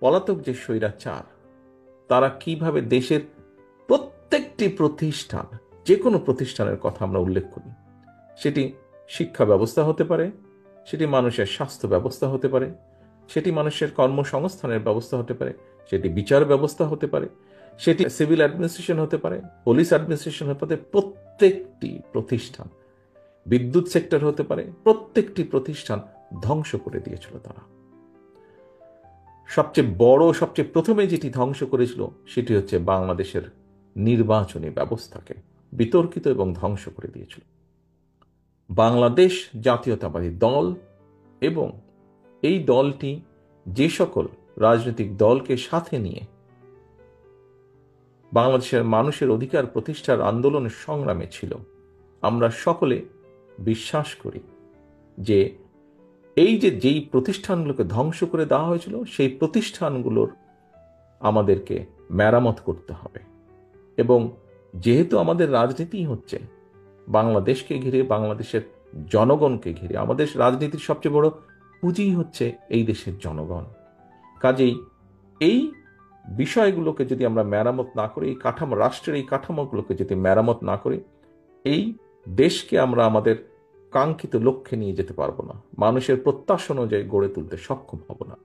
পলাতক যে স্বৈরাচার, তারা কিভাবে দেশের প্রত্যেকটি প্রতিষ্ঠান, যে কোনো প্রতিষ্ঠানের কথা আমরা উল্লেখ করি, সেটি শিক্ষা ব্যবস্থা হতে পারে, সেটি মানুষের স্বাস্থ্য ব্যবস্থা হতে পারে, সেটি মানুষের কর্মসংস্থানের ব্যবস্থা হতে পারে, সেটি বিচার ব্যবস্থা হতে পারে, সেটি সিভিল অ্যাডমিনিস্ট্রেশন হতে পারে, পুলিশ অ্যাডমিনিস্ট্রেশন হতে পারে, প্রত্যেকটি প্রতিষ্ঠান, বিদ্যুৎ সেক্টর হতে পারে, প্রত্যেকটি প্রতিষ্ঠান ধ্বংস করে দিয়েছিল তারা। সবচেয়ে বড়, সবচেয়ে প্রথমে যেটি ধ্বংস করেছিল সেটি হচ্ছে বাংলাদেশের নির্বাচনী ব্যবস্থাকে বিতর্কিত এবং ধ্বংস করে দিয়েছিল। বাংলাদেশ জাতীয়তাবাদী দল এবং এই দলটি যে সকল রাজনৈতিক দলকে সাথে নিয়ে বাংলাদেশের মানুষের অধিকার প্রতিষ্ঠার আন্দোলনের সংগ্রামে ছিল, আমরা সকলে বিশ্বাস করি যে এই যেই প্রতিষ্ঠানগুলোকে ধ্বংস করে দেওয়া হয়েছিল, সেই প্রতিষ্ঠানগুলোর আমাদেরকে মেরামত করতে হবে। এবং যেহেতু আমাদের রাজনীতি হচ্ছে বাংলাদেশকে ঘিরে, বাংলাদেশের জনগণকে ঘিরে, আমাদের রাজনীতির সবচেয়ে বড় পুঁজি হচ্ছে এই দেশের জনগণ। কাজেই এই বিষয়গুলোকে যদি আমরা মেরামত না করি, এই কাঠামো, রাষ্ট্রের এই কাঠামোগুলোকে যদি মেরামত না করি, এই দেশকে আমরা আমাদের কাঙ্ক্ষিত লক্ষ্যে নিয়ে যেতে পারবো না, মানুষের প্রত্যাশা অনুযায়ী গড়ে তুলতে সক্ষম হব না।